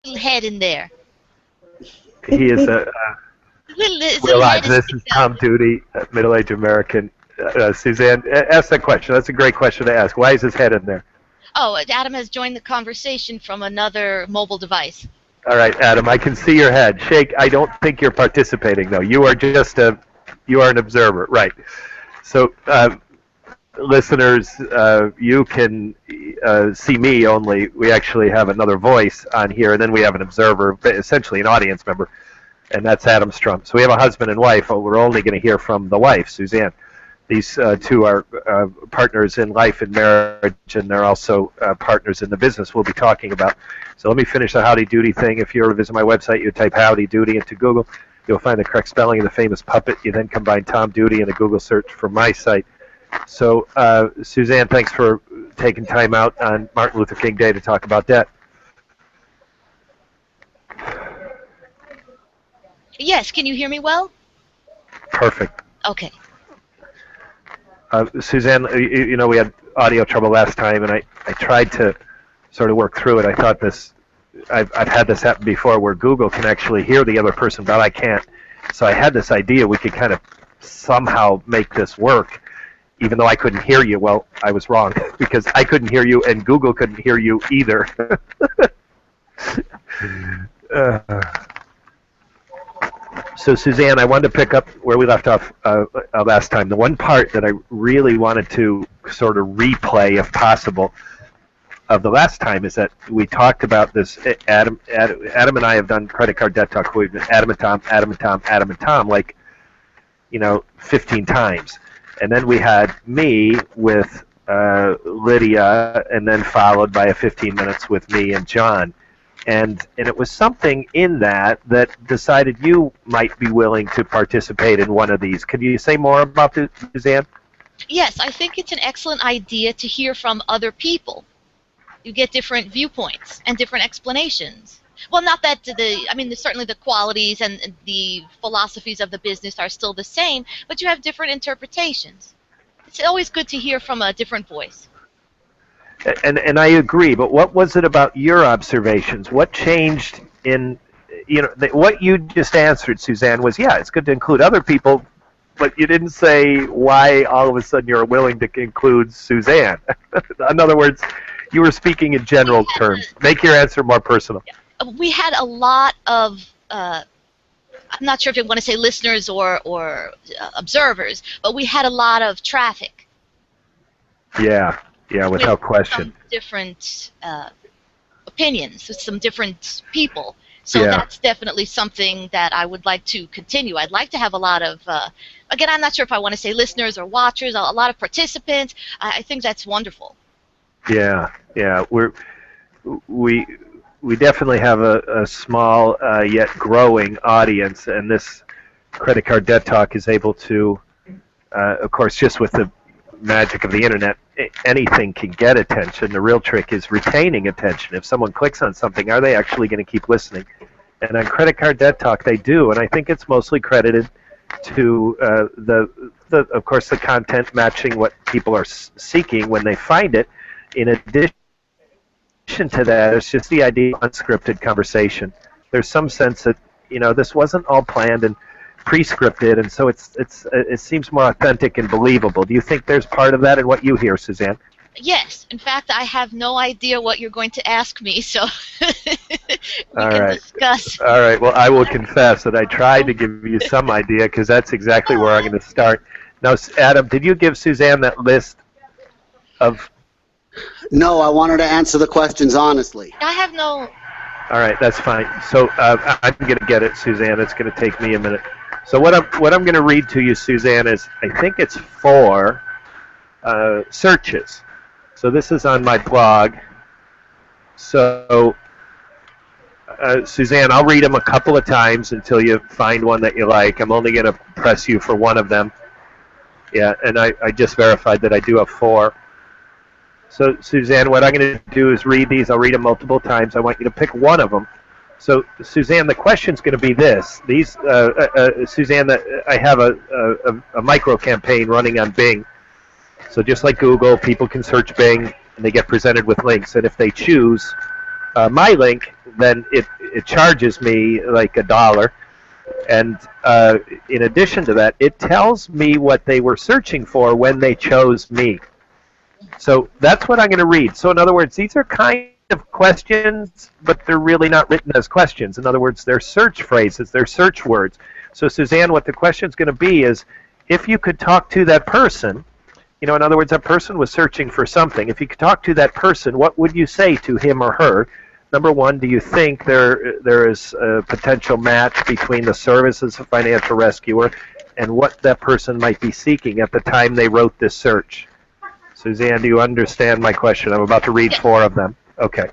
little head in there. He is a. His We're little head live. is This sticking is out. Tom Duty, middle-aged American. Suzanne, ask that question. That's a great question to ask. Why is his head in there? Oh, Adam has joined the conversation from another mobile device. All right, Adam, I can see your head. Shake, I don't think you're participating, though. You are an observer. Right. So, listeners, you can see me only. We actually have another voice on here, and then we have an observer, essentially an audience member, and that's Adam Strum. So we have a husband and wife, but we're only going to hear from the wife, Suzanne. These two are partners in life and marriage, and they're also partners in the business we'll be talking about. So let me finish the Howdy Doody thing. If you ever visit my website, you type Howdy Doody into Google. You'll find the correct spelling of the famous puppet. You then combine Tom Duty in a Google search for my site. So, Suzanne, thanks for taking time out on Martin Luther King Day to talk about debt. Yes, can you hear me well? Perfect. Okay. Suzanne, you know, we had audio trouble last time, and I tried to sort of work through it. I thought I've had this happen before where Google can actually hear the other person, but I can't. So I had this idea we could kind of somehow make this work, even though I couldn't hear you. Well, I was wrong, because I couldn't hear you, and Google couldn't hear you either. So, Suzanne, I wanted to pick up where we left off last time. The one part that I really wanted to sort of replay, if possible, of the last time is that we talked about this. Adam and I have done credit card debt talk. We've been Adam and Tom, Adam and Tom, Adam and Tom, like, 15 times. And then we had me with Lydia, and then followed by a 15 minutes with me and John. And it was something in that decided you might be willing to participate in one of these. Could you say more about this, Suzanne? Yes, I think it's an excellent idea to hear from other people. You get different viewpoints and different explanations. Well, not that certainly the qualities and the philosophies of the business are still the same, but you have different interpretations. It's always good to hear from a different voice. And I agree, but what was it about your observations? What changed in, what you just answered, Suzanne, was, yeah, it's good to include other people, but you didn't say why all of a sudden you're willing to include Suzanne. In other words, you were speaking in general terms. Make your answer more personal. We had a lot of, I'm not sure if you want to say listeners or observers, but we had a lot of traffic. Yeah, without question. Some different opinions with some different people. So Yeah. That's definitely something that I would like to continue. I'd like to have a lot of, again, I'm not sure if I want to say listeners or watchers, a lot of participants. I think that's wonderful. Yeah. We definitely have a small yet growing audience, and this credit card debt talk is able to, of course, just with the magic of the internet, anything can get attention. The real trick is retaining attention. If someone clicks on something, are they actually going to keep listening? And on Credit Card Debt Talk, they do, and I think it's mostly credited to of course, the content matching what people are seeking when they find it. In addition to that, it's just the idea of unscripted conversation. There's some sense that this wasn't all planned and pre-scripted, and so it seems more authentic and believable. Do you think there's part of that in what you hear, Suzanne? Yes. In fact, I have no idea what you're going to ask me, so we All can right. discuss. All right. Well, I will confess that I tried to give you some idea, because that's exactly where I'm going to start. Now, Adam, did you give Suzanne that list of... No, I wanted to answer the questions honestly. I have no... All right, that's fine. So I'm going to get it, Suzanne. It's going to take me a minute. So what I'm going to read to you, Suzanne, is I think it's 4 searches. So this is on my blog. So Suzanne, I'll read them a couple of times until you find one that you like. I'm only going to press you for one of them. Yeah, and I just verified that I do have 4. So, Suzanne, what I'm going to do is read these. I'll read them multiple times. I want you to pick one of them. So, Suzanne, the question's going to be this. Suzanne, I have a micro campaign running on Bing. So just like Google, people can search Bing, and they get presented with links. And if they choose my link, then it charges me like $1. And in addition to that, it tells me what they were searching for when they chose me. So that's what I'm going to read. So in other words, these are kind of questions, but they're really not written as questions. In other words, they're search phrases, they're search words. So Suzanne, what the question is going to be is, if you could talk to that person, in other words, that person was searching for something. If you could talk to that person, what would you say to him or her? Number one, do you think there is a potential match between the services of Financial Rescuer and what that person might be seeking at the time they wrote this search? Suzanne, do you understand my question? I'm about to read 4 of them. Okay.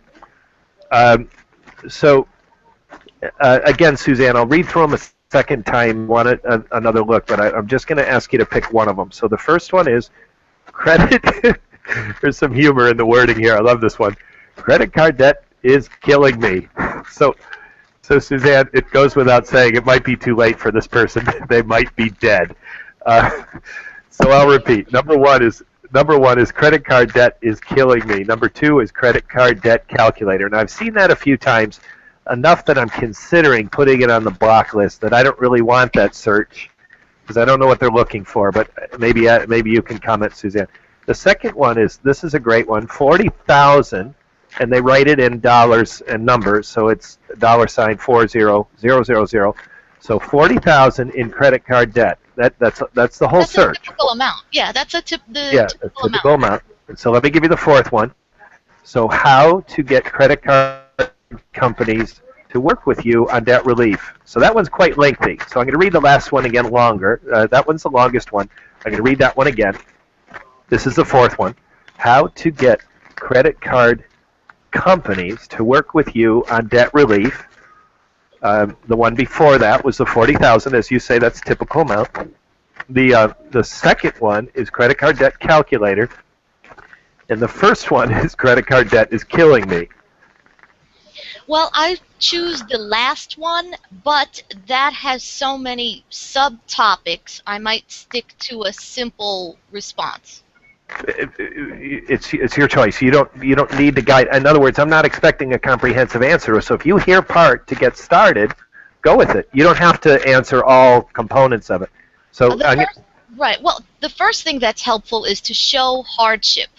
Again, Suzanne, I'll read through them a second time, another look, but I'm just going to ask you to pick one of them. So the first one is credit. There's some humor in the wording here. I love this one. Credit card debt is killing me. So Suzanne, it goes without saying, it might be too late for this person. They might be dead. So I'll repeat. Number one is credit card debt is killing me. Number 2 is credit card debt calculator. And I've seen that a few times, enough that I'm considering putting it on the block list, that I don't really want that search because I don't know what they're looking for, but maybe you can comment, Suzanne. The second one is, this is a great one, 40,000, and they write it in dollars and numbers, so it's $40000. So 40,000 in credit card debt. That's the whole search. That's a typical amount. Yeah, that's a typical amount. And so let me give you the fourth one. So how to get credit card companies to work with you on debt relief. So that one's quite lengthy. So I'm going to read the last one again longer. That one's the longest one. I'm going to read that one again. This is the fourth one. How to get credit card companies to work with you on debt relief. The one before that was the 40,000, as you say, that's typical amount. The second one is credit card debt calculator, and the first one is credit card debt is killing me. Well, I choose the last one, but that has so many subtopics, I might stick to a simple response. It's your choice. You don't need to guide. In other words, I'm not expecting a comprehensive answer. So if you hear part to get started, go with it. You don't have to answer all components of it. So right. Well, the first thing that's helpful is to show hardship.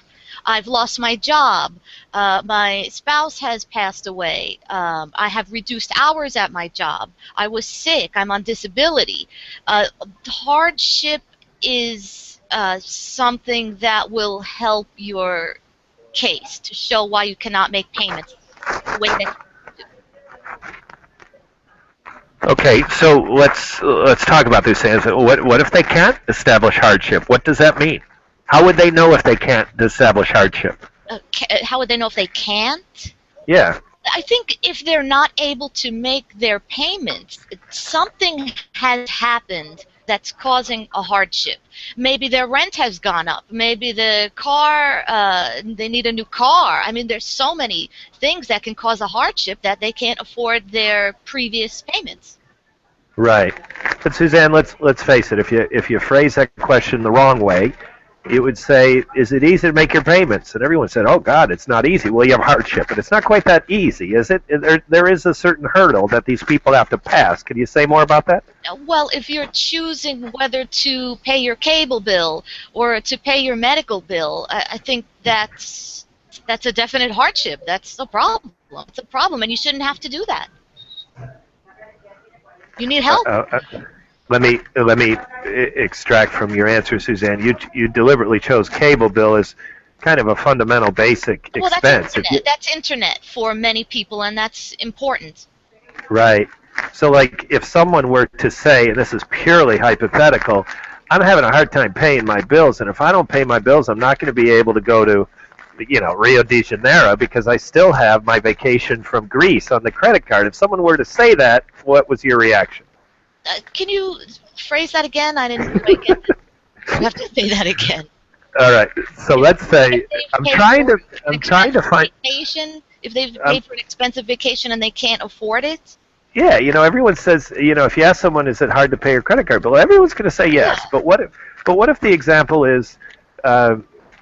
I've lost my job. My spouse has passed away. I have reduced hours at my job. I was sick. I'm on disability. Hardship is something that will help your case to show why you cannot make payments the way that you do. Okay, so let's talk about this. What if they can't establish hardship? What does that mean? How would they know if they can't establish hardship? How would they know if they can't? Yeah. I think if they're not able to make their payments, something has happened that's causing a hardship. Maybe their rent has gone up. Maybe the car, they need a new car. I mean, there's so many things that can cause a hardship that they can't afford their previous payments. Right. But Suzanne, let's face it. If you phrase that question the wrong way, it would say, is it easy to make your payments? And everyone said, oh, God, it's not easy. Well, you have hardship. But it's not quite that easy, is it? There is a certain hurdle that these people have to pass. Can you say more about that? Well, if you're choosing whether to pay your cable bill or to pay your medical bill, I think that's a definite hardship. That's a problem. It's a problem, and you shouldn't have to do that. You need help. Let me extract from your answer, Suzanne. You deliberately chose cable bill as kind of a fundamental basic expense. That's internet for many people, and that's important. Right. So, like, if someone were to say, and this is purely hypothetical, I'm having a hard time paying my bills, and if I don't pay my bills, I'm not going to be able to go to, Rio de Janeiro because I still have my vacation from Greece on the credit card. If someone were to say that, what was your reaction? Can you phrase that again? I didn't quite get it. You have to say that again. All right. So let's say I'm trying to find vacation. If they've paid for an expensive vacation and they can't afford it. Yeah, everyone says, if you ask someone, is it hard to pay your credit card bill? Everyone's going to say yes. Yeah. But what if the example is,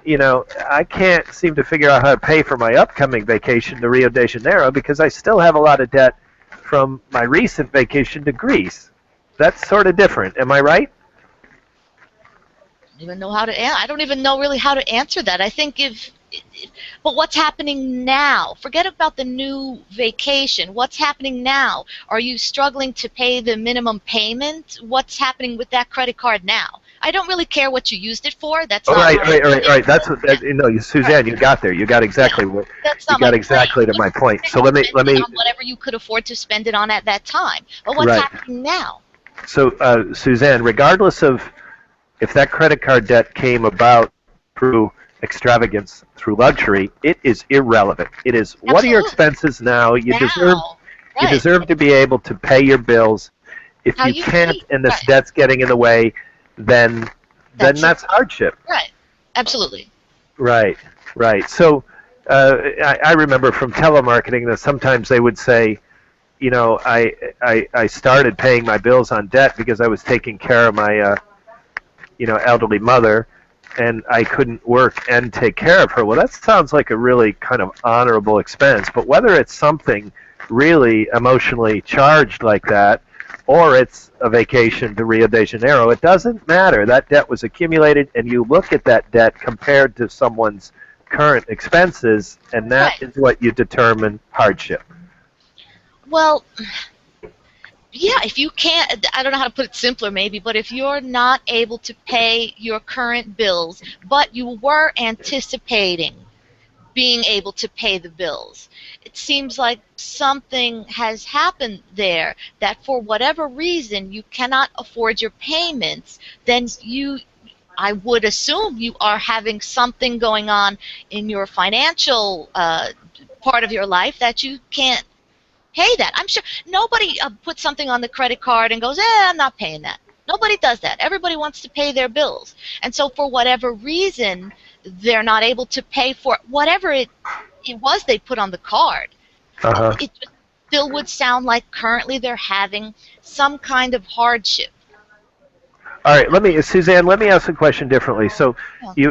I can't seem to figure out how to pay for my upcoming vacation to Rio de Janeiro because I still have a lot of debt from my recent vacation to Greece. That's sort of different. Am I right? I don't even know really how to answer that. I think but what's happening now? Forget about the new vacation. What's happening now? Are you struggling to pay the minimum payment? What's happening with that credit card now? I don't really care what you used it for. That's not right. That's what. Suzanne, you got there. You got exactly what. That's not you got exactly to my point. So let me. On whatever you could afford to spend it on at that time. But what's happening now? So, Suzanne, regardless of if that credit card debt came about through extravagance, through luxury, it is irrelevant. It is what are your expenses now? You deserve to be able to pay your bills. If you can't, and this debt's getting in the way, then that's hardship. Right. Absolutely. Right. So I remember from telemarketing that sometimes they would say, I started paying my bills on debt because I was taking care of my elderly mother, and I couldn't work and take care of her. Well, that sounds like a really kind of honorable expense, but whether it's something really emotionally charged like that, or it's a vacation to Rio de Janeiro, it doesn't matter. That debt was accumulated, and you look at that debt compared to someone's current expenses, and that is what you determine hardship. Well, yeah, if you can't, I don't know how to put it simpler maybe, but if you're not able to pay your current bills, but you were anticipating being able to pay the bills, it seems like something has happened there that for whatever reason you cannot afford your payments, then I would assume you are having something going on in your financial part of your life that you can't pay that. I'm sure nobody puts something on the credit card and goes, I'm not paying that. Nobody does that. Everybody wants to pay their bills. And so for whatever reason, they're not able to pay for whatever it was they put on the card. It still would sound like currently they're having some kind of hardship. All right, Suzanne, let me ask the question differently. So,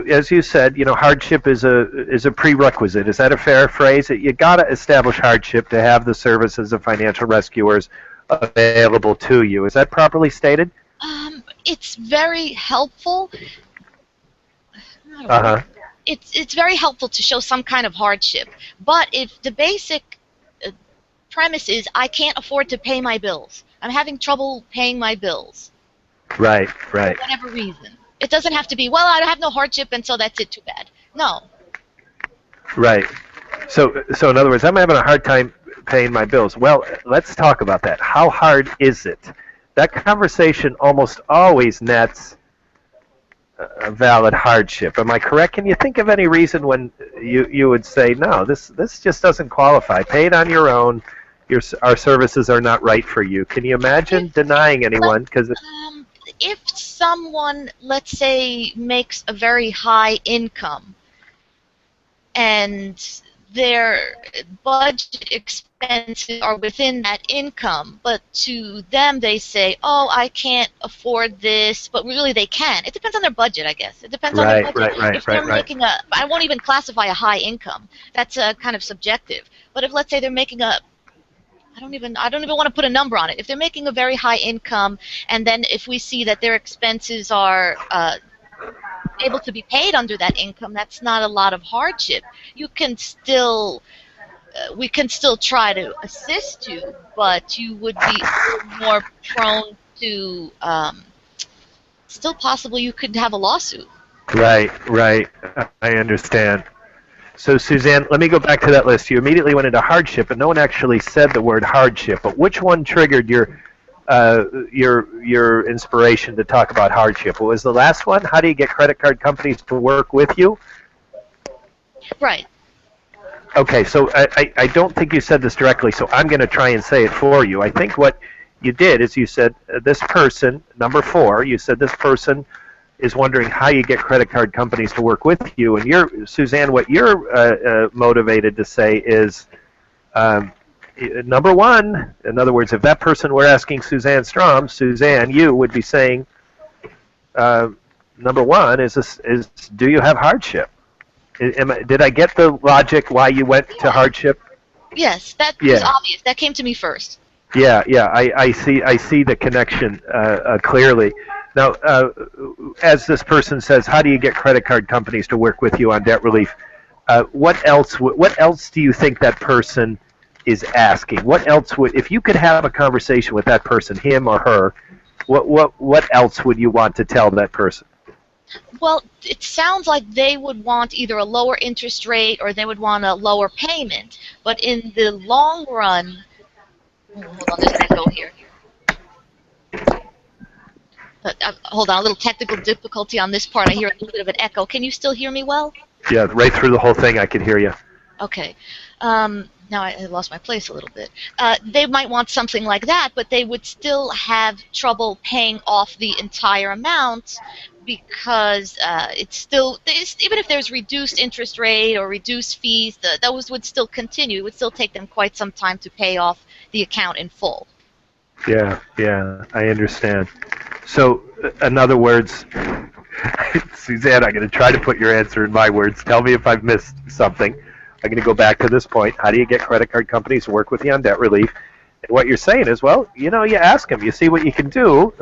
as you said, hardship is a prerequisite. Is that a fair phrase? You got to establish hardship to have the services of financial rescuers available to you. Is that properly stated? It's very helpful. It's very helpful to show some kind of hardship. But if the basic premise is I can't afford to pay my bills, I'm having trouble paying my bills. Right. For whatever reason. It doesn't have to be, well, I have no hardship and so that's it, too bad. No. Right. So in other words, I'm having a hard time paying my bills. Well, let's talk about that. How hard is it? That conversation almost always nets a valid hardship. Am I correct? Can you think of any reason when you would say, no, this just doesn't qualify. Pay it on your own. Our services are not right for you. Can you imagine denying anyone? Because if someone, let's say, makes a very high income and their budget expenses are within that income, but to them they say, oh, I can't afford this, but really they can. It depends on their budget, I guess. It depends on their budget. If they're making I won't even classify a high income. That's kind of subjective. But if, let's say, they're making I don't even want to put a number on it. If they're making a very high income, and then if we see that their expenses are able to be paid under that income, that's not a lot of hardship. We can still try to assist you, but you would be more prone to still possibly you could have a lawsuit. Right. I understand. So, Suzanne, let me go back to that list. You immediately went into hardship, but no one actually said the word hardship. But which one triggered your inspiration to talk about hardship? What was the last one? How do you get credit card companies to work with you? Right. Okay, so I don't think you said this directly, so I'm going to try and say it for you. I think what you did is you said this person, number 4, you said this person is wondering how you get credit card companies to work with you. And Suzanne, what you're motivated to say is, number 1, in other words, if that person were asking Suzanne Strom, Suzanne, you would be saying, number 1 is do you have hardship? Did I get the logic why you went to hardship? Yes, that was Yeah. obvious. That came to me first. Yeah, yeah, I see the connection clearly. Now, as this person says, how do you get credit card companies to work with you on debt relief? What else do you think that person is asking? What else would, if you could have a conversation with that person, him or her, what else would you want to tell that person? Well, it sounds like they would want either a lower interest rate or they would want a lower payment. But in the long run, hold on, there's an echo here. Hold on, a little technical difficulty on this part. I hear a little bit of an echo. Can you still hear me well? Yeah, right through the whole thing, I could hear you. Okay. Now I lost my place a little bit. They might want something like that, but they would still have trouble paying off the entire amount because it's still, even if there's reduced interest rate or reduced fees, those would still continue. It would still take them quite some time to pay off the account in full. Yeah, yeah, I understand. So, in other words, Suzanne, I'm going to try to put your answer in my words. Tell me if I've missed something. I'm going to go back to this point. How do you get credit card companies to work with you on debt relief? And what you're saying is, well, you ask them, you see what you can do.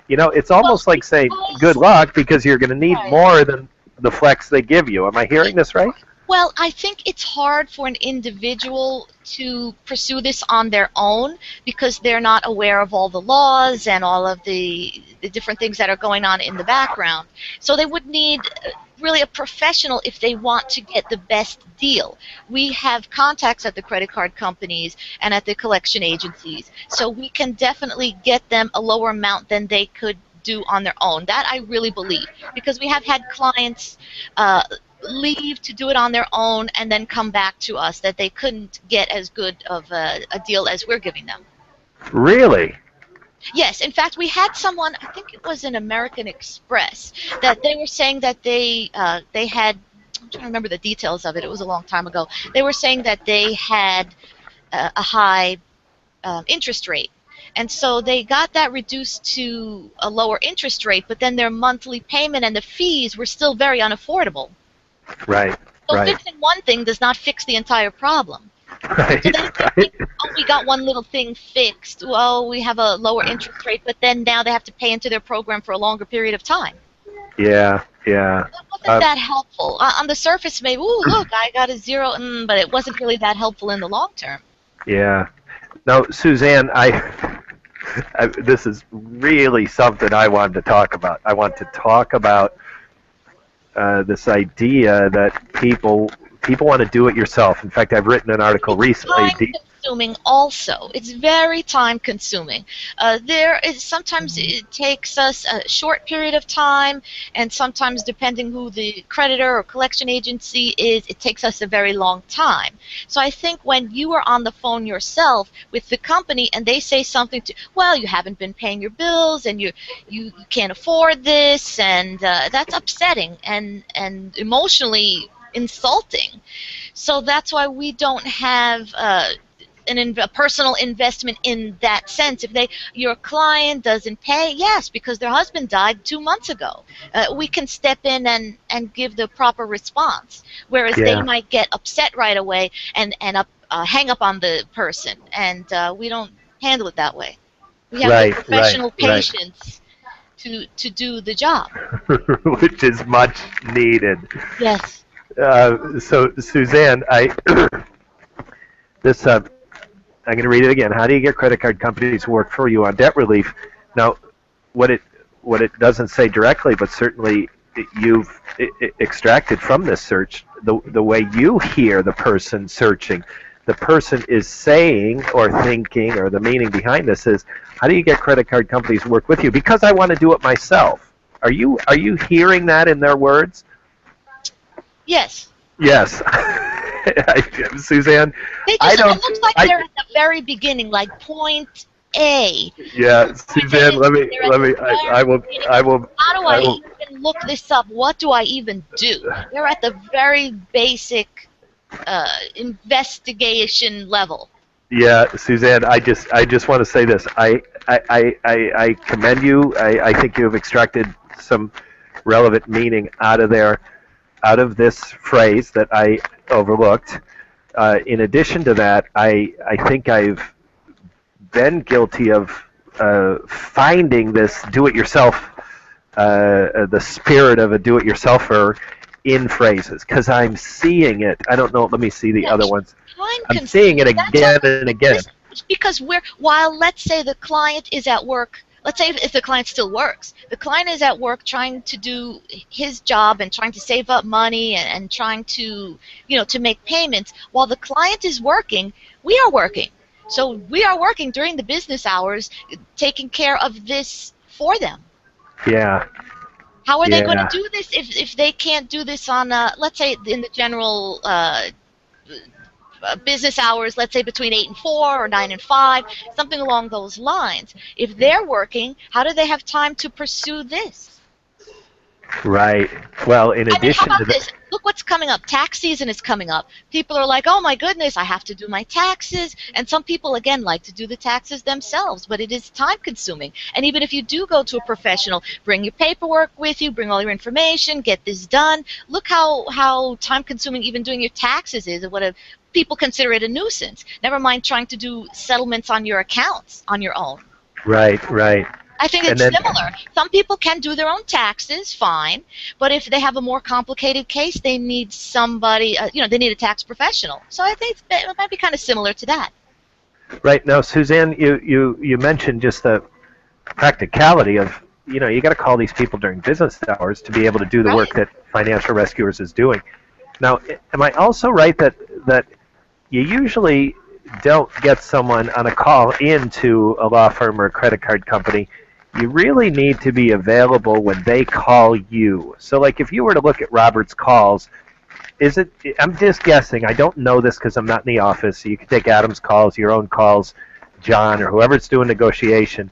It's almost like saying good luck because you're going to need more than the flex they give you. Am I hearing this right? Well, I think it's hard for an individual to pursue this on their own because they're not aware of all the laws and all of the different things that are going on in the background. So they would need really a professional if they want to get the best deal. We have contacts at the credit card companies and at the collection agencies, so we can definitely get them a lower amount than they could do on their own. That I really believe, because we have had clients leave to do it on their own and then come back to us that they couldn't get as good of a deal as we're giving them. Really? Yes, in fact, we had someone, I think it was in American Express, that they were saying that they had, I'm trying to remember the details of it, it was a long time ago, they were saying that they had a high interest rate. And so they got that reduced to a lower interest rate, but then their monthly payment and the fees were still very unaffordable. Right, So right. fixing one thing does not fix the entire problem. Right, So then right. think, oh, we got one little thing fixed. Well, we have a lower interest rate, but then now they have to pay into their program for a longer period of time. Yeah, yeah. That wasn't that helpful. On the surface, maybe, ooh, look, I got a zero, but it wasn't really that helpful in the long term. Yeah. Now, Suzanne, this is really something I wanted to talk about. I want to talk about this idea that people want to do it yourself. In fact, I've written an article recently. Time-consuming also. It's very time-consuming. Sometimes it takes us a short period of time, and sometimes, depending who the creditor or collection agency is, it takes us a very long time. So I think when you are on the phone yourself with the company and they say something to, well, you haven't been paying your bills and you can't afford this, and that's upsetting and emotionally insulting. So that's why we don't have a personal investment in that sense. If your client doesn't pay, yes, because their husband died 2 months ago, we can step in and give the proper response. Whereas they might get upset right away and hang up on the person, and we don't handle it that way. We have the professional patience to do the job, which is much needed. Yes. So, Suzanne, I'm going to read it again. How do you get credit card companies to work for you on debt relief? Now, what it doesn't say directly, but certainly you've extracted from this search, the way you hear the person searching, the person is saying or thinking, or the meaning behind this is, how do you get credit card companies to work with you? Because I want to do it myself. Are you hearing that in their words? Yes. Yes. Suzanne, it looks like they're at the very beginning, like point A. Yeah, Suzanne, I will. How do I even look this up? What do I even do? They're at the very basic investigation level. Yeah, Suzanne, I just want to say this. I commend you. I think you have extracted some relevant meaning out of there. out of this phrase that I overlooked. In addition to that, I think I've been guilty of finding this do-it-yourself, the spirit of a do-it-yourselfer in phrases, because I'm seeing it. I don't know. Let me see the Yeah, other it's ones. time I'm seeing it consuming. That's again all. and again. It's because while let's say the client is at work, let's say if the client still works, the client is at work trying to do his job and trying to save up money and trying to, to make payments. While the client is working, we are working. So we are working during the business hours, taking care of this for them. Yeah, How are they going to yeah, do this if they can't do this on, let's say, in the general business hours, let's say between 8 and 4 or 9 and 5, something along those lines. If they're working, how do they have time to pursue this? right. Well, in I mean, how addition to about that, this? Look what's coming up. Tax season is coming up. People are like, oh my goodness, I have to do my taxes. And some people, again, like to do the taxes themselves, but it is time consuming. And even if you do go to a professional, bring your paperwork with you, bring all your information, get this done. Look how time consuming even doing your taxes is. People consider it a nuisance. Never mind trying to do settlements on your accounts on your own. right, right. I think And it's then, similar. Some people can do their own taxes, fine, but if they have a more complicated case, they need somebody, they need a tax professional. So I think it might be kind of similar to that. right now, Suzanne, you mentioned just the practicality of, you got to call these people during business hours to be able to do the work Right. that Financial Rescuers is doing. Now, am I also right that you usually don't get someone on a call into a law firm or a credit card company? You really need to be available when they call you. So, like, if you were to look at Robert's calls, is it? I'm just guessing. I don't know this because I'm not in the office. So you can take Adam's calls, your own calls, John, or whoever's doing negotiation.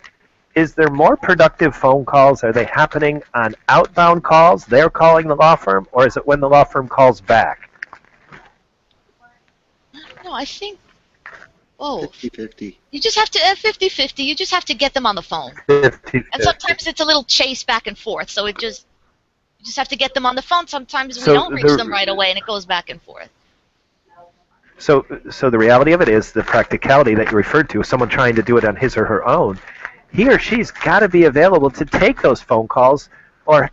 Is there more productive phone calls? Are they happening on outbound calls? They're calling the law firm, or is it when the law firm calls back? No, I think, oh, 50-50. you just have to, 50-50, you just have to get them on the phone. 50-50. And sometimes it's a little chase back and forth, so you just have to get them on the phone. Sometimes we So don't reach them right away, and it goes back and forth. So the reality of it is the practicality that you referred to, someone trying to do it on his or her own, he or she's got to be available to take those phone calls, or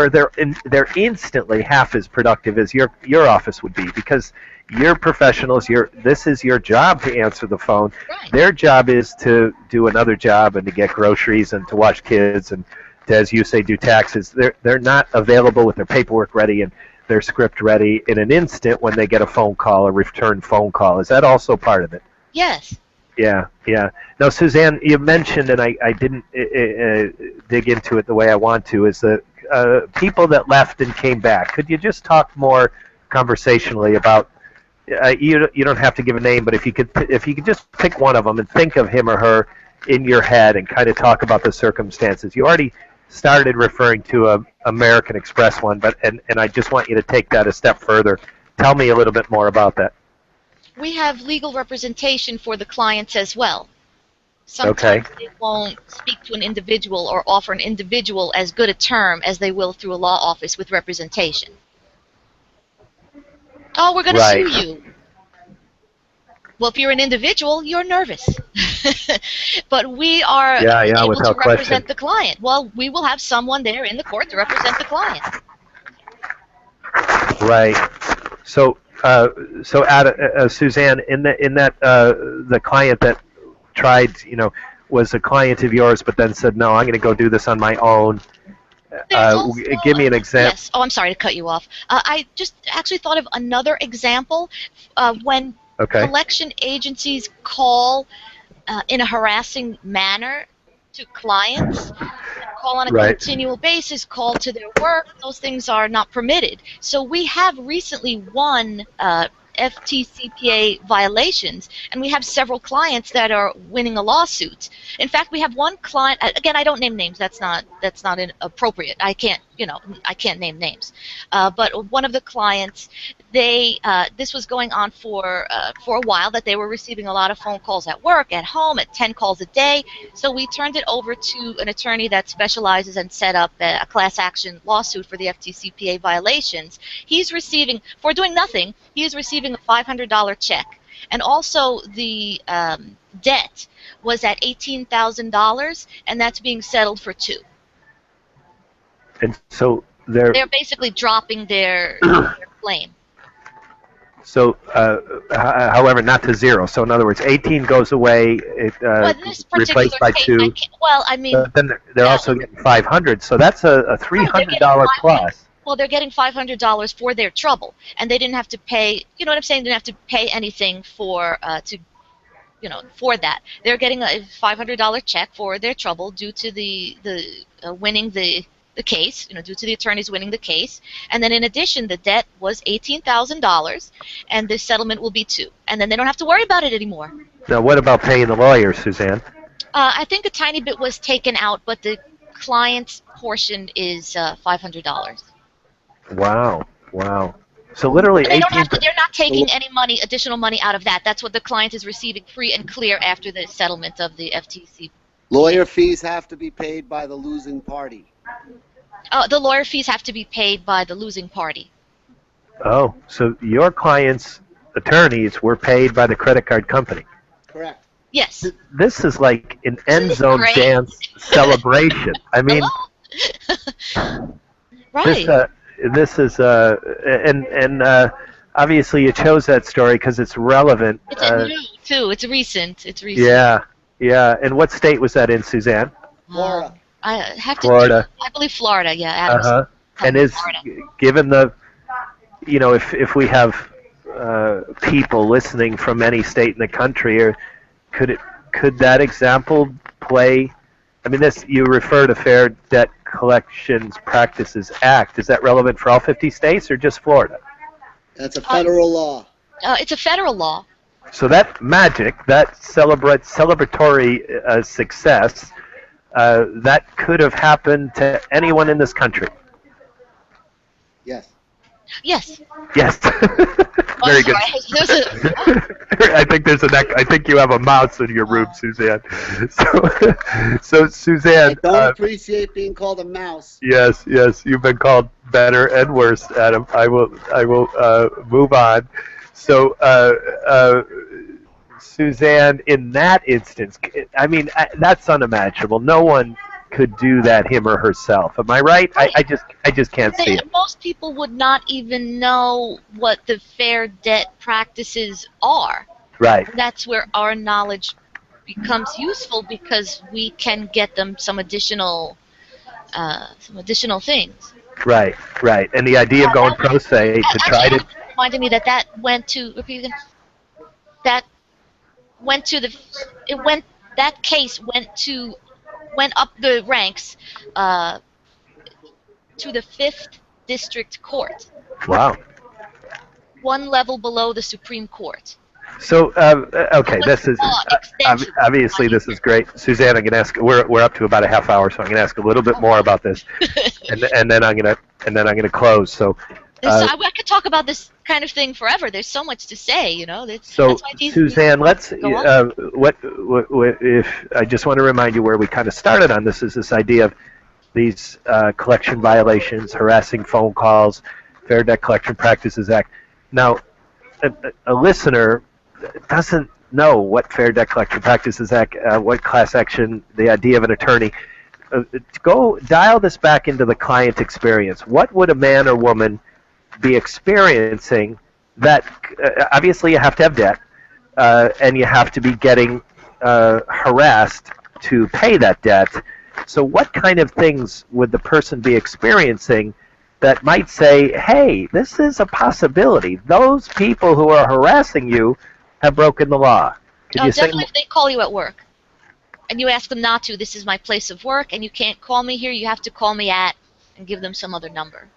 they're instantly half as productive as your office would be, because you're professionals. This is your job to answer the phone. Right. Their job is to do another job and to get groceries and to watch kids and to, as you say, do taxes. They're not available with their paperwork ready and their script ready in an instant when they get a phone call, a return phone call. Is that also part of it? Yes. Yeah, yeah. Now, Suzanne, you mentioned, and I didn't dig into it the way I want to, is the people that left and came back. Could you just talk more conversationally about? You don't have to give a name, but if you could just pick one of them and think of him or her in your head and kind of talk about the circumstances. You already started referring to a American Express one, but and I just want you to take that a step further. Tell me a little bit more about that. We have legal representation for the clients as well. Okay. Sometimes they won't speak to an individual or offer an individual as good a term as they will through a law office with representation. Oh, we're going to Right. sue you. Well, if you're an individual, you're nervous. But we are Yeah, able to without represent question. the client. Well, we will have someone there in the court to represent the client. Right. So, Suzanne, in that the client that tried, was a client of yours, but then said, "No, I'm going to go do this on my own." There's also, Give me an example. yes. Oh, I'm sorry to cut you off. I just actually thought of another example when Okay. collection agencies call in a harassing manner to clients, call on a Right. continual basis, call to their work. Those things are not permitted. So we have recently won FTCPA violations, and we have several clients that are winning a lawsuit. In fact, we have one client. Again, I don't name names. That's not appropriate. I can't name names. But one of the clients this was going on for a while, that they were receiving a lot of phone calls at work, at home, at 10 calls a day. So we turned it over to an attorney that specializes and set up a class action lawsuit for the FTCPA violations. He's receiving, for doing nothing, he is receiving a $500 check. And also the debt was at $18,000, and that's being settled for $2,000. And so They're basically dropping their claim. So, however, not to zero. So, in other words, 18 goes away, Well, this particular replaced by case, 2. well, I mean, But then they're also getting 500. So that's a $300 plus. well, they're getting $500 for their trouble, and they didn't have to pay. You know what I'm saying? They didn't have to pay anything for for that. They're getting a $500 check for their trouble due to the winning the case, due to the attorneys winning the case. And then in addition, the debt was $18,000, and the settlement will be $2,000. And then they don't have to worry about it anymore. Now, what about paying the lawyer, Suzanne? I think a tiny bit was taken out, but the client's portion is $500. Wow. So literally, They 18. they're not taking any additional money out of that. That's what the client is receiving free and clear after the settlement of the FTC. Lawyer fees have to be paid by the losing party. The lawyer fees have to be paid by the losing party. Oh, so your client's attorneys were paid by the credit card company. Correct. Yes. This is like an end zone great? dance celebration. I mean, right. this is obviously you chose that story because it's relevant. It's new too. It's recent. Yeah. And what state was that in, Suzanne? Florida. I have to. Florida. I believe Florida. Yeah. Adams. And is given the, if we have people listening from any state in the country, or could that example play? I mean, you refer to Fair Debt Collections Practices Act. Is that relevant for all 50 states or just Florida? That's a federal law. It's a federal law. So that magic, that celebratory success, that could have happened to anyone in this country. Yes. Yes. Yes. Very good. I think you have a mouse in your room, Suzanne. So Suzanne. I don't appreciate being called a mouse. Yes. You've been called better and worse, Adam. I will move on. So, Suzanne, in that instance, I mean, that's unimaginable. No one could do that, him or herself. Am I right? I just can't see it. Most people would not even know what the fair debt practices are. Right. That's where our knowledge becomes useful, because we can get them some additional things. Right. And the idea of going pro se to try to reminded me that went to went up the ranks to the 5th District Court. Wow. One level below the Supreme Court. So, okay, this is obviously this is great, Suzanne. I'm going to ask. We're up to about a half hour, so I'm going to ask a little bit more about this, and then I'm going to close. So, I could talk about this kind of thing forever. There's so much to say, So, that's why Suzanne, let's. What if I just want to remind you where we kind of started on this is this idea of these collection violations, harassing phone calls, Fair Debt Collection Practices Act. Now, a listener doesn't know what Fair Debt Collection Practices Act, what class action, the idea of an attorney. Go dial this back into the client experience. What would a man or woman be experiencing that obviously you have to have debt and you have to be getting harassed to pay that debt. So what kind of things would the person be experiencing that might say, hey, this is a possibility. Those people who are harassing you have broken the law. Definitely if they call you at work and you ask them not to. This is my place of work, and you can't call me here. You have to call me at, and give them some other number.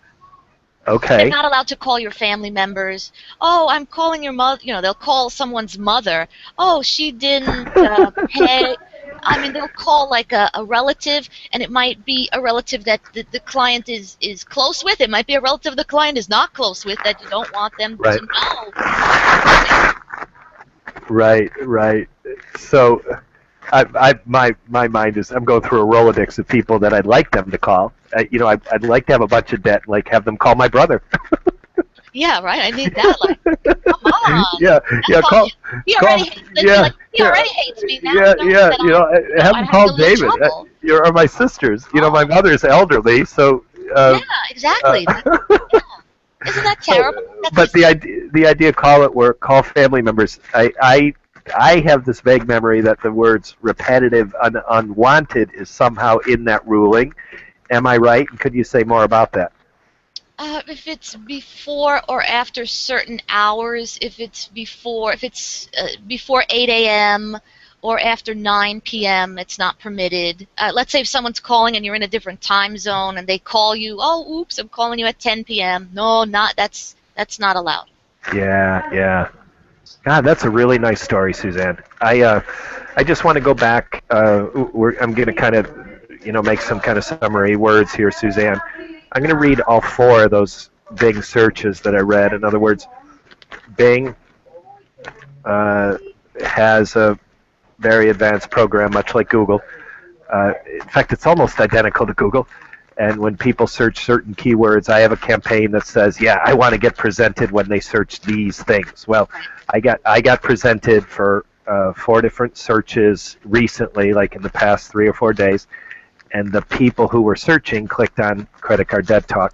Okay. They're not allowed to call your family members. Oh, I'm calling your mother. They'll call someone's mother. Oh, she didn't pay. I mean, they'll call like a relative, and it might be a relative that the client is close with. It might be a relative the client is not close with that you don't want them Right. to know. Right. So, my mind is I'm going through a Rolodex of people that I'd like them to call. I'd like to have a bunch of debt, like have them call my brother. Yeah, right. I need that. Like, come on. Yeah, call. He call- already hates me. yeah, Like, he already hates me now. Yeah, That have I them have call to lose David. trouble. Or my sisters. My Oh. mother's elderly, so. Yeah, exactly. Yeah. Isn't that terrible? But the idea, call at work, call family members. I have this vague memory that the words repetitive, unwanted is somehow in that ruling. Am I right? And could you say more about that? If it's before or after certain hours, if it's before 8 a.m. or after 9 p.m., it's not permitted. Let's say if someone's calling and you're in a different time zone and they call you, oh, oops, I'm calling you at 10 p.m. No, that's not allowed. Yeah. God, that's a really nice story, Suzanne. I just want to go back. I'm going to kind of, make some kind of summary words here, Suzanne. I'm going to read all four of those Bing searches that I read. In other words, Bing has a very advanced program, much like Google. In fact, it's almost identical to Google. And when people search certain keywords, I have a campaign that says, "Yeah, I want to get presented when they search these things." Well, I got presented for 4 different searches recently, like in the past 3 or 4 days, and the people who were searching clicked on credit card debt talk.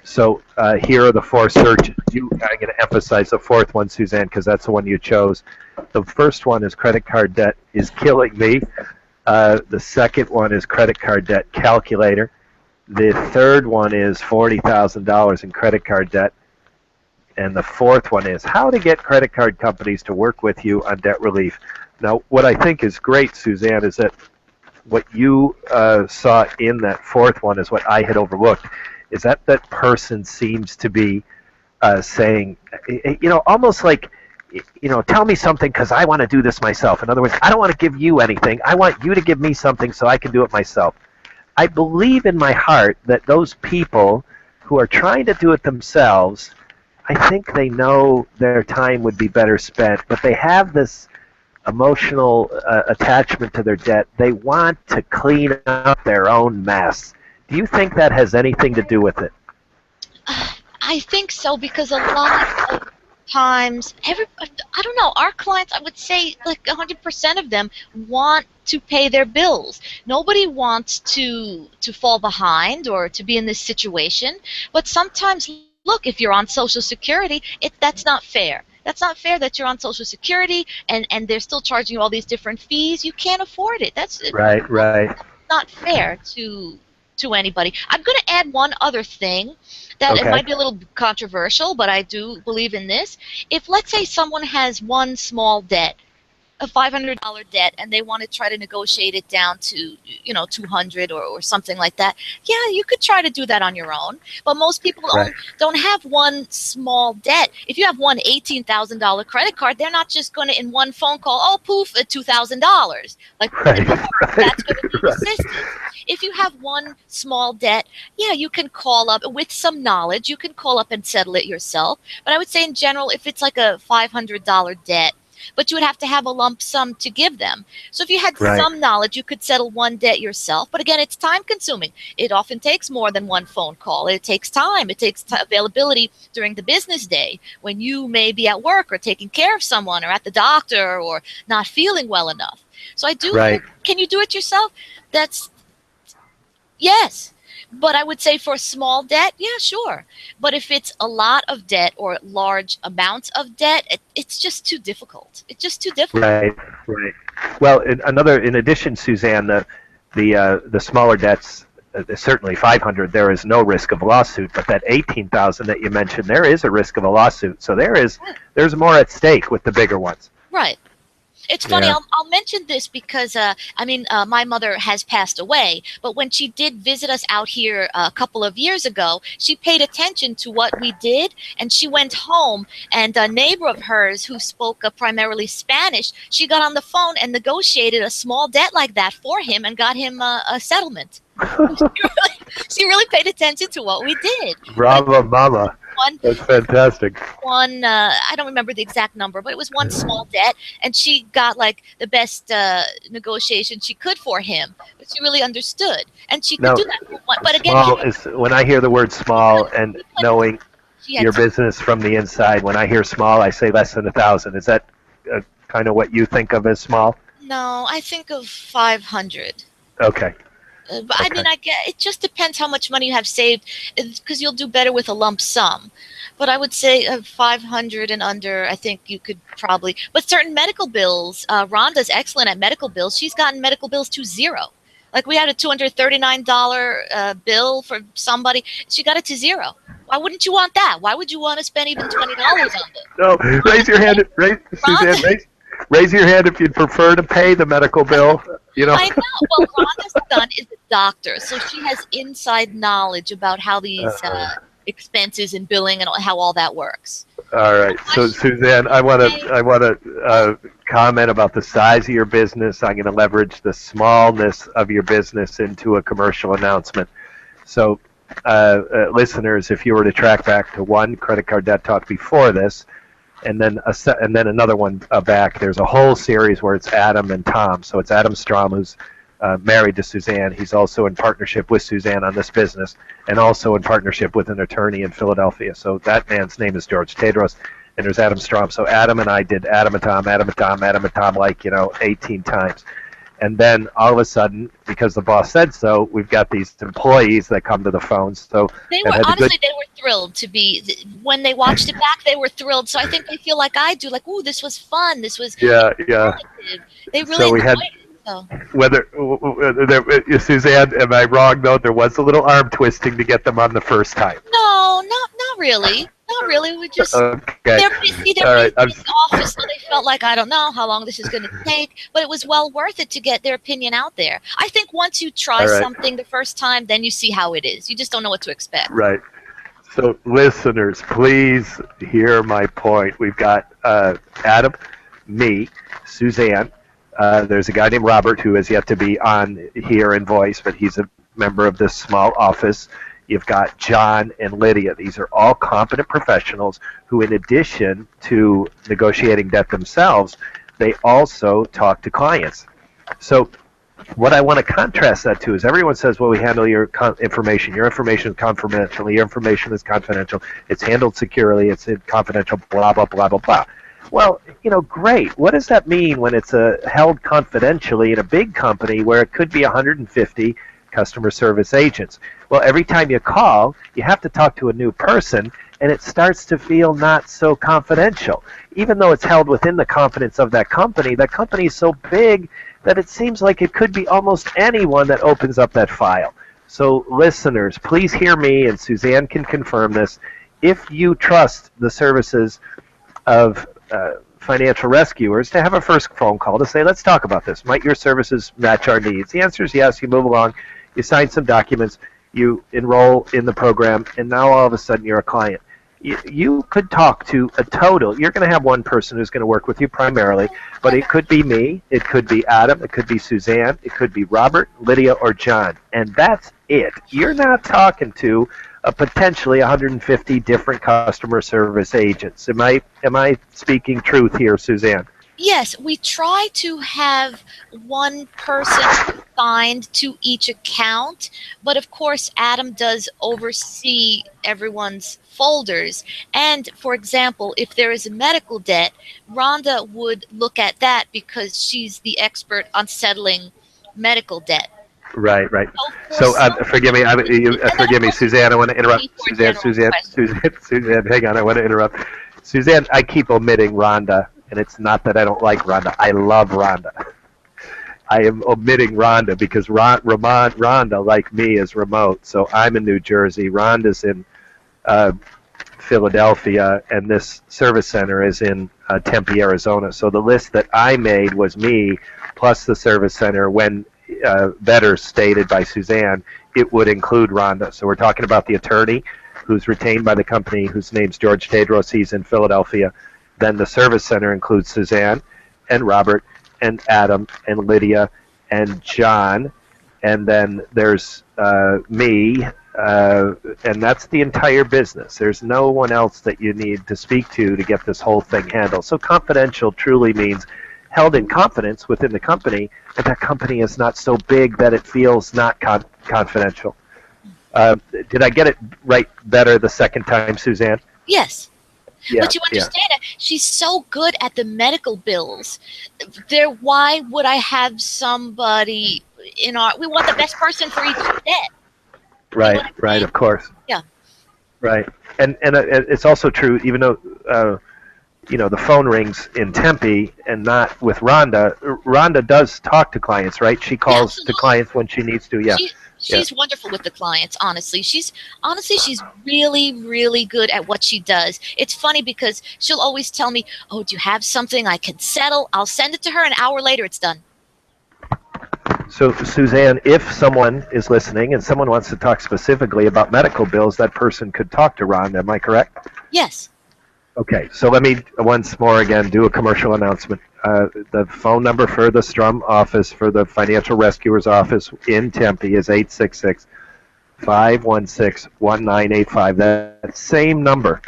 So here are the 4 searches. I'm going to emphasize the 4th one, Suzanne, because that's the one you chose. The first one is credit card debt is killing me. The second one is credit card debt calculator. The third one is $40,000 in credit card debt. And the 4th one is how to get credit card companies to work with you on debt relief. Now, what I think is great, Suzanne, is that what you saw in that 4th one is what I had overlooked, is that person seems to be saying, almost like, tell me something because I want to do this myself. In other words, I don't want to give you anything. I want you to give me something so I can do it myself. I believe in my heart that those people who are trying to do it themselves, I think they know their time would be better spent, but they have this emotional attachment to their debt. They want to clean up their own mess. Do you think that has anything to do with it? I think so, because a lot of times, I don't know, our clients, I would say like 100% of them want to pay their bills. Nobody wants to fall behind or to be in this situation, but sometimes, look, if you're on Social Security, that's not fair. That's not fair that you're on Social Security and they're still charging you all these different fees. You can't afford it. That's right. not fair to anybody. I'm going to add one other thing that it might be a little controversial, but I do believe in this. If, let's say, someone has one small debt, a $500 debt, and they want to try to negotiate it down to, $200 or something like that, yeah, you could try to do that on your own. But most people don't have one small debt. If you have one $18,000 credit card, they're not just going to, in one phone call, oh, poof, $2,000. Like, that's going to be assistance. If you have one small debt, yeah, you can call up with some knowledge. You can call up and settle it yourself. But I would say in general, if it's like a $500 debt, but you would have to have a lump sum to give them. So if you had some knowledge, you could settle one debt yourself. But again, it's time consuming. It often takes more than one phone call. It takes time. It takes availability during the business day when you may be at work or taking care of someone or at the doctor or not feeling well enough. So I do think, can you do it yourself? Yes. But I would say for small debt, yeah, sure. But if it's a lot of debt or large amounts of debt, it's just too difficult. It's just too difficult. Right. Well, in addition, Suzanne, the smaller debts, certainly 500, there is no risk of lawsuit. But that 18,000 that you mentioned, there is a risk of a lawsuit. So there's more at stake with the bigger ones. Right. It's funny. Yeah. I'll mention this because my mother has passed away, but when she did visit us out here a couple of years ago, she paid attention to what we did, and she went home. And a neighbor of hers who spoke primarily Spanish, she got on the phone and negotiated a small debt like that for him and got him a settlement. She really paid attention to what we did. Bravo, mama. That's fantastic. I don't remember the exact number, but it was one small debt, and she got like the best negotiation she could for him. But she really understood, and she could do that for one. But again, small is, when I hear the word small and knowing your business from the inside, when I hear small, I say less than 1,000. Is that kind of what you think of as small? No, I think of 500. Okay. But I mean, it just depends how much money you have saved, because you'll do better with a lump sum. But I would say 500 and under, I think you could probably. But certain medical bills, Rhonda's excellent at medical bills. She's gotten medical bills to zero. Like we had a $239 bill for somebody. She got it to zero. Why wouldn't you want that? Why would you want to spend even $20 on it? No, raise your hand, Suzanne. Raise your hand if you'd prefer to pay the medical bill. You know. I know. Well, Rhonda's son is a doctor, so she has inside knowledge about how these expenses and billing and how all that works. All right. So, Suzanne, I want to comment about the size of your business. I'm going to leverage the smallness of your business into a commercial announcement. So, listeners, if you were to track back to one credit card debt talk before this, and then another one back, there's a whole series where it's Adam and Tom. So it's Adam Strom, who's married to Suzanne. He's also in partnership with Suzanne on this business, and also in partnership with an attorney in Philadelphia. So that man's name is George Tedros, and there's Adam Strom. So Adam and I did Adam and Tom, like 18 times. And then all of a sudden, because the boss said so, we've got these employees that come to the phones. So they were thrilled to be. When they watched it back, they were thrilled. So I think they feel like I do, like, "Ooh, this was fun. This was yeah." They really enjoyed it. So. Whether Suzanne, am I wrong though? There was a little arm twisting to get them on the first time. No, not really. Not really. We just they're busy. They're busy in the office, so they felt like, I don't know how long this is going to take, but it was well worth it to get their opinion out there. I think once you try something the first time, then you see how it is. You just don't know what to expect. Right. So, listeners, please hear my point. We've got Adam, me, Suzanne. There's a guy named Robert who has yet to be on here in voice, but he's a member of this small office. You've got John and Lydia. These are all competent professionals who, in addition to negotiating debt themselves, they also talk to clients. So what I want to contrast that to is everyone says, well, we handle your information. Your information is confidential. Your information is confidential. It's handled securely. It's confidential, blah, blah, blah, blah, blah. Well, great. What does that mean when it's held confidentially in a big company where it could be 150 customer service agents? Well, every time you call, you have to talk to a new person, and it starts to feel not so confidential. Even though it's held within the confidence of that company is so big that it seems like it could be almost anyone that opens up that file. So, listeners, please hear me, and Suzanne can confirm this. If you trust the services of financial rescuers, to have a first phone call to say, let's talk about this. Might your services match our needs? The answer is yes. You move along. You sign some documents. You enroll in the program, and now all of a sudden you're a client. You could talk to a total. You're going to have one person who's going to work with you primarily, but it could be me, it could be Adam, it could be Suzanne, it could be Robert, Lydia, or John, and that's it. You're not talking to potentially 150 different customer service agents. Am I speaking truth here, Suzanne? Yes, we try to have one person assigned to each account, but of course Adam does oversee everyone's folders. And for example, if there is a medical debt, Rhonda would look at that because she's the expert on settling medical debt. Right. So forgive me. Forgive me, Suzanne. I want to interrupt. Suzanne, hang on. I want to interrupt. Suzanne, I keep omitting Rhonda, and it's not that I don't like Rhonda. I love Rhonda. I am omitting Rhonda because Rhonda, like me, is remote. So I'm in New Jersey. Rhonda's in Philadelphia, and this service center is in Tempe, Arizona. So the list that I made was me plus the service center. When better stated by Suzanne, it would include Rhonda. So we're talking about the attorney who's retained by the company, whose name's George Tedros. He's in Philadelphia. Then the service center includes Suzanne and Robert and Adam and Lydia and John. And then there's me, and that's the entire business. There's no one else that you need to speak to get this whole thing handled. So confidential truly means held in confidence within the company, and that company is not so big that it feels not confidential. Did I get it right better the second time, Suzanne? Yes. Yeah, but you understand that she's so good at the medical bills. Why would I have somebody in our? We want the best person for each debt. Right, of course. Yeah. Right, and it's also true, even though the phone rings in Tempe and not with Rhonda. Rhonda does talk to clients, right? She calls to clients when she needs to. Yeah. She's wonderful with the clients, honestly. She's really, really good at what she does. It's funny because she'll always tell me, "Oh, do you have something I can settle?" I'll send it to her. An hour later, it's done. So, Suzanne, if someone is listening and someone wants to talk specifically about medical bills, that person could talk to Rhonda. Am I correct? Yes. Okay, so let me once more again do a commercial announcement. The phone number for the Strum office, for the Financial Rescuers office in Tempe is 866-516-1985. That same number,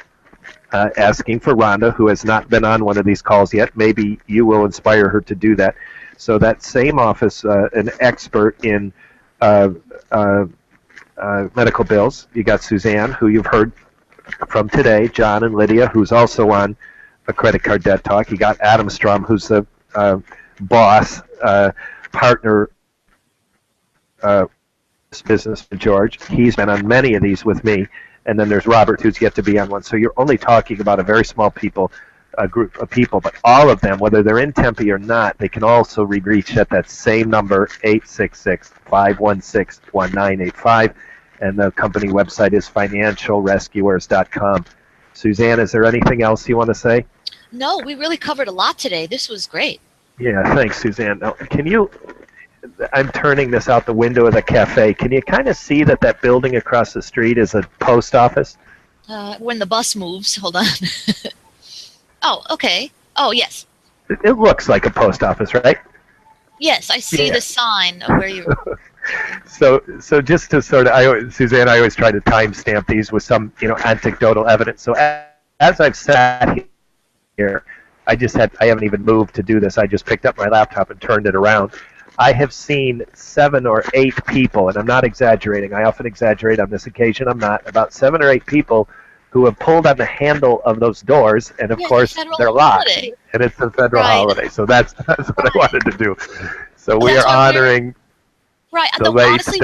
asking for Rhonda, who has not been on one of these calls yet. Maybe you will inspire her to do that. So that same office, an expert in medical bills. You got Suzanne, who you've heard from today, John and Lydia, who's also on a credit card debt talk. You got Adam Strum, who's the boss, partner, business for George. He's been on many of these with me. And then there's Robert, who's yet to be on one. So you're only talking about a very small group of people, but all of them, whether they're in Tempe or not, they can also be reached at that same number, 866-516-1985. And the company website is financialrescuers.com. Suzanne, is there anything else you want to say? No, we really covered a lot today. This was great. Yeah, thanks, Suzanne. Now, I'm turning this out the window of the cafe. Can you kind of see that building across the street is a post office? When the bus moves, hold on. Oh, okay. Oh, yes. It looks like a post office, right? Yes, I see the sign of where you're... So just to sort of, Suzanne, I always try to timestamp these with some, anecdotal evidence. So as I've sat here, I haven't even moved to do this. I just picked up my laptop and turned it around. I have seen 7 or 8 people, and I'm not exaggerating. I often exaggerate on this occasion. I'm not. About 7 or 8 people who have pulled on the handle of those doors, and of course they're locked. Holiday. And it's a federal holiday. So that's what I wanted to do. So we are honoring. Right. Though honestly,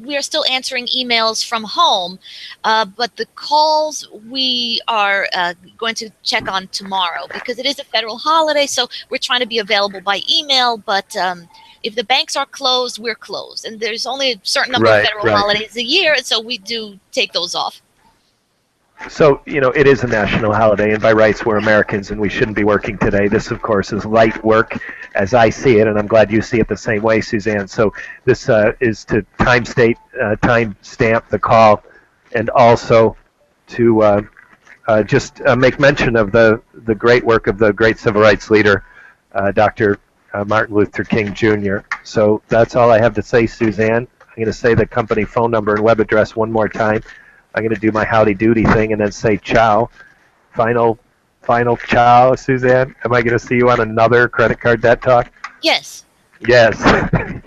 we are still answering emails from home, but the calls we are going to check on tomorrow because it is a federal holiday. So we're trying to be available by email. But if the banks are closed, we're closed, and there's only a certain number of federal holidays a year, so we do take those off. So, it is a national holiday, and by rights we're Americans, and we shouldn't be working today. This, of course, is light work, as I see it, and I'm glad you see it the same way, Suzanne. So this is to timestamp the call, and also to just make mention of the great work of the great civil rights leader, Dr. Martin Luther King Jr. So that's all I have to say, Suzanne. I'm going to say the company phone number and web address one more time. I'm going to do my howdy doody thing and then say ciao. Final ciao, Suzanne. Am I going to see you on another credit card debt talk? Yes. Yes. I'm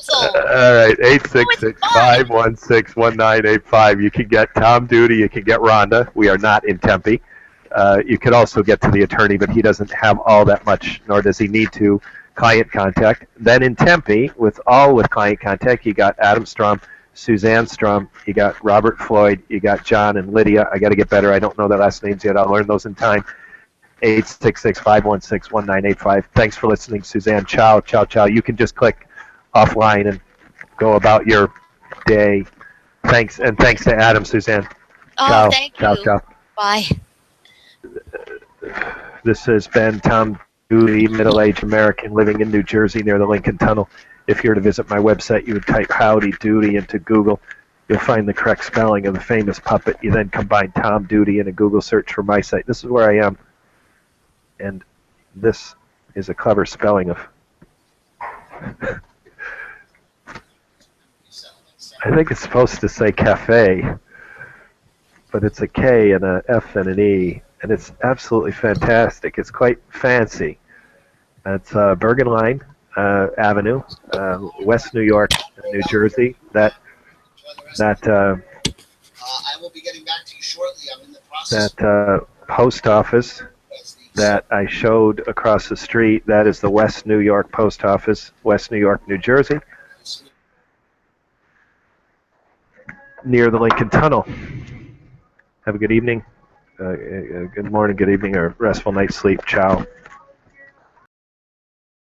sold. All right, 866-516-1985. You can get Tom Duty. You can get Rhonda. We are not in Tempe. You could also get to the attorney, but he doesn't have all that much, nor does he need to, client contact. Then in Tempe, with client contact, you got Adam Strum, Suzanne Strum, you got Robert Floyd, you got John and Lydia. I got to get better. I don't know their last names yet. I'll learn those in time. 866-516-1985. Thanks for listening, Suzanne. Ciao, ciao, ciao. You can just click offline and go about your day. Thanks, and thanks to Adam, Suzanne. Oh, ciao, thank ciao, you. ciao. Bye. This has been Tom Doody, middle-aged American living in New Jersey near the Lincoln Tunnel. If you were to visit my website, you would type Howdy Doody into Google. You'll find the correct spelling of the famous puppet. You then combine Tom Doody in a Google search for my site. This is where I am. And this is a clever spelling of... I think it's supposed to say cafe, but it's a K and a F and an E, and it's absolutely fantastic. It's quite fancy. It's Bergen Line Avenue, West New York, New Jersey. That I will be getting back to you shortly. I'm in the process. that post office that I showed across the street, that is the West New York Post Office, West New York, New Jersey, near the Lincoln Tunnel. Have a good evening, good morning, good evening, or restful night's sleep. Ciao.